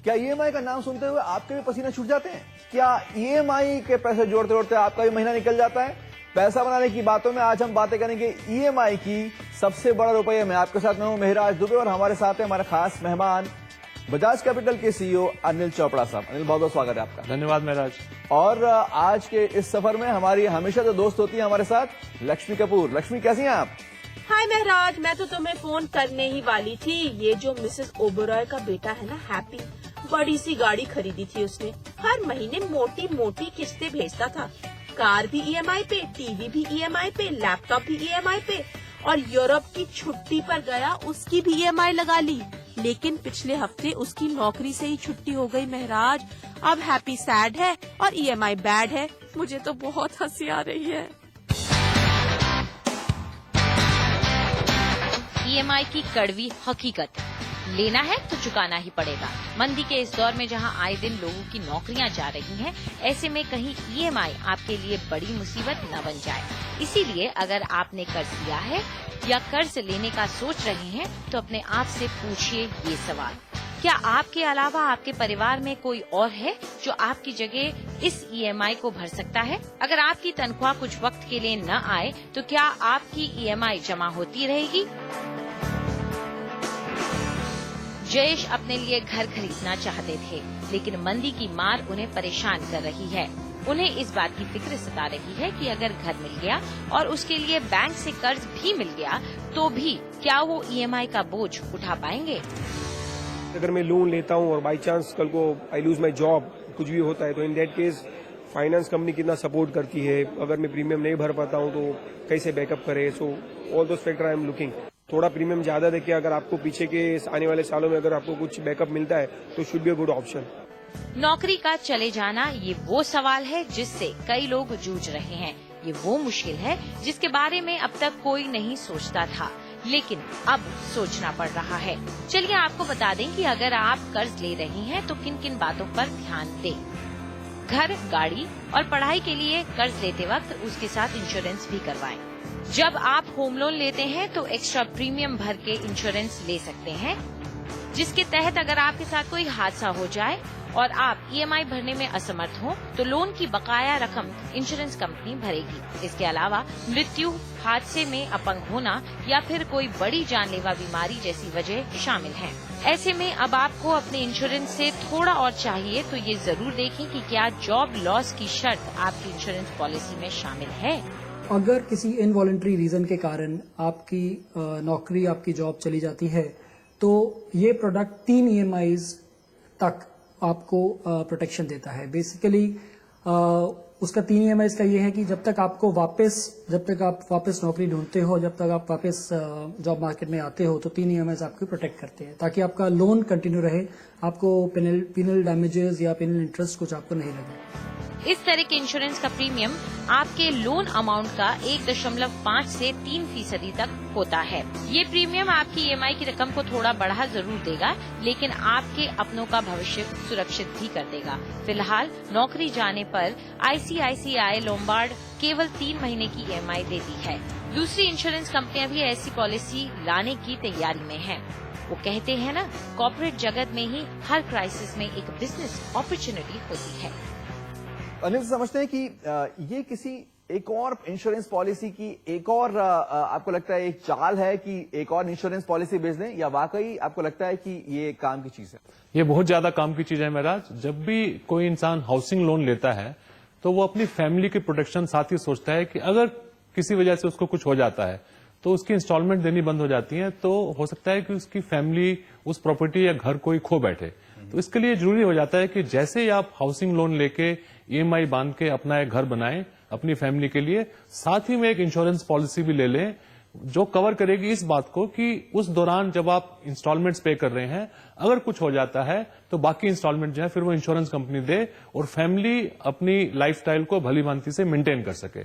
क्या ईएमआई का नाम सुनते हुए आपके भी पसीने छूट जाते हैं? क्या ईएमआई के पैसे जोड़ते जोड़ते आपका भी महीना निकल जाता है? पैसा बनाने की बातों में आज हम बातें करेंगे ईएमआई की सबसे बड़ा रुपये में। आपके साथ मैं हूं मेहराज दुबे और हमारे साथ है हमारे खास मेहमान बजाज कैपिटल के सीईओ अनिल चोपड़ा साहब। अनिल, बहुत बहुत स्वागत है आपका। धन्यवाद मेहराज। और आज के इस सफर में हमारी हमेशा जो दोस्त होती है हमारे साथ लक्ष्मी कपूर। लक्ष्मी, कैसी हैं आप? हाय मेहराज, मैं तो तुम्हें फोन करने ही वाली थी। ये जो मिसेस ओबेरॉय का बेटा है ना, हैप्पी, बड़ी सी गाड़ी खरीदी थी उसने। हर महीने मोटी मोटी किस्तें भेजता था। कार भी ईएमआई पे, टीवी भी ईएमआई पे, लैपटॉप भी ईएमआई पे, और यूरोप की छुट्टी पर गया, उसकी भी ईएमआई लगा ली। लेकिन पिछले हफ्ते उसकी नौकरी से ही छुट्टी हो गई मेहराज। अब हैप्पी सैड है और ईएमआई बैड है। मुझे तो बहुत हंसी आ रही है। ईएमआई की कड़वी हकीकत, लेना है तो चुकाना ही पड़ेगा। मंदी के इस दौर में जहां आए दिन लोगों की नौकरियां जा रही हैं, ऐसे में कहीं ईएमआई आपके लिए बड़ी मुसीबत न बन जाए। इसीलिए अगर आपने कर्ज लिया है या कर्ज लेने का सोच रहे हैं तो अपने आप से पूछिए ये सवाल: क्या आपके अलावा आपके परिवार में कोई और है जो आपकी जगह इस ईएमआई को भर सकता है? अगर आपकी तनख्वाह कुछ वक्त के लिए न आए तो क्या आपकी ईएमआई जमा होती रहेगी? जयेश अपने लिए घर खरीदना चाहते थे, लेकिन मंदी की मार उन्हें परेशान कर रही है। उन्हें इस बात की फिक्र सता रही है कि अगर घर मिल गया और उसके लिए बैंक से कर्ज भी मिल गया तो भी क्या वो ईएमआई का बोझ उठा पाएंगे? अगर मैं लोन लेता हूँ और बाई चांस कल को आई लूज माई जॉब, कुछ भी होता है, तो in that case finance company कितना सपोर्ट करती है। अगर मैं प्रीमियम नहीं भर पाता हूँ तो कैसे बैकअप करे। So all those factor I am looking. थोड़ा प्रीमियम ज्यादा देके अगर आपको पीछे के आने वाले सालों में अगर आपको कुछ बैकअप मिलता है तो should be a good option. नौकरी का चले जाना, ये वो सवाल है जिससे कई लोग जूझ रहे हैं। ये वो मुश्किल है जिसके बारे में अब तक कोई नहीं सोचता था, लेकिन अब सोचना पड़ रहा है। चलिए आपको बता दें कि अगर आप कर्ज ले रहे हैं तो किन किन बातों पर ध्यान दें। घर, गाड़ी और पढ़ाई के लिए कर्ज लेते वक्त उसके साथ इंश्योरेंस भी करवाएं। जब आप होम लोन लेते हैं तो एक्स्ट्रा प्रीमियम भर के इंश्योरेंस ले सकते हैं, जिसके तहत अगर आपके साथ कोई हादसा हो जाए और आप ईएमआई भरने में असमर्थ हो तो लोन की बकाया रकम इंश्योरेंस कंपनी भरेगी। इसके अलावा मृत्यु, हादसे में अपंग होना या फिर कोई बड़ी जानलेवा बीमारी जैसी वजह शामिल हैं। ऐसे में अब आपको अपने इंश्योरेंस से थोड़ा और चाहिए तो ये जरूर देखें कि क्या जॉब लॉस की शर्त आपकी इंश्योरेंस पॉलिसी में शामिल है। अगर किसी इनवॉलंटरी रीजन के कारण आपकी नौकरी, आपकी जॉब चली जाती है तो ये प्रोडक्ट 3 ईएमआईज तक आपको प्रोटेक्शन देता है। बेसिकली उसका 3 ईएमआईज का ये है कि जब तक आप वापस नौकरी ढूंढते हो, जब तक आप वापस जॉब मार्केट में आते हो, तो 3 ईएमआईज आपको प्रोटेक्ट करते हैं ताकि आपका लोन कंटिन्यू रहे, आपको पेनल डैमेजेस या पेनल इंटरेस्ट कुछ आपको नहीं लगे। इस तरह के इंश्योरेंस का प्रीमियम आपके लोन अमाउंट का 1.5 से 3% तक होता है। ये प्रीमियम आपकी ईएमआई की रकम को थोड़ा बढ़ा जरूर देगा, लेकिन आपके अपनों का भविष्य सुरक्षित भी कर देगा। फिलहाल नौकरी जाने पर आईसीआईसीआई लोम्बार्ड केवल 3 महीने की ईएमआई देती है। दूसरी इंश्योरेंस कंपनियां भी ऐसी पॉलिसी लाने की तैयारी में हैं। वो कहते हैं ना, कॉर्पोरेट जगत में ही हर क्राइसिस में एक बिजनेस अपॉर्चुनिटी होती है। अनिल, समझते हैं कि ये किसी एक और इंश्योरेंस पॉलिसी की एक और आपको लगता है एक चाल है कि एक और इंश्योरेंस पॉलिसी भेज दें, या वाकई आपको लगता है कि ये काम की चीज है? ये बहुत ज्यादा काम की चीज है मेहराज। जब भी कोई इंसान हाउसिंग लोन लेता है तो वो अपनी फैमिली की प्रोटेक्शन साथ ही सोचता है कि अगर किसी वजह से उसको कुछ हो जाता है तो उसकी इंस्टॉलमेंट देनी बंद हो जाती है, तो हो सकता है कि उसकी फैमिली उस प्रॉपर्टी या घर को ही खो बैठे। तो इसके लिए जरूरी हो जाता है कि जैसे ही आप हाउसिंग लोन लेके ईएमआई बांध के अपना एक घर बनाएं अपनी फैमिली के लिए, साथ ही में एक इंश्योरेंस पॉलिसी भी ले लें जो कवर करेगी इस बात को कि उस दौरान जब आप इंस्टॉलमेंट्स पे कर रहे हैं, अगर कुछ हो जाता है तो बाकी इंस्टॉलमेंट जो है फिर वो इंश्योरेंस कंपनी दे और फैमिली अपनी लाइफस्टाइल को भली भांति से मेंटेन कर सके।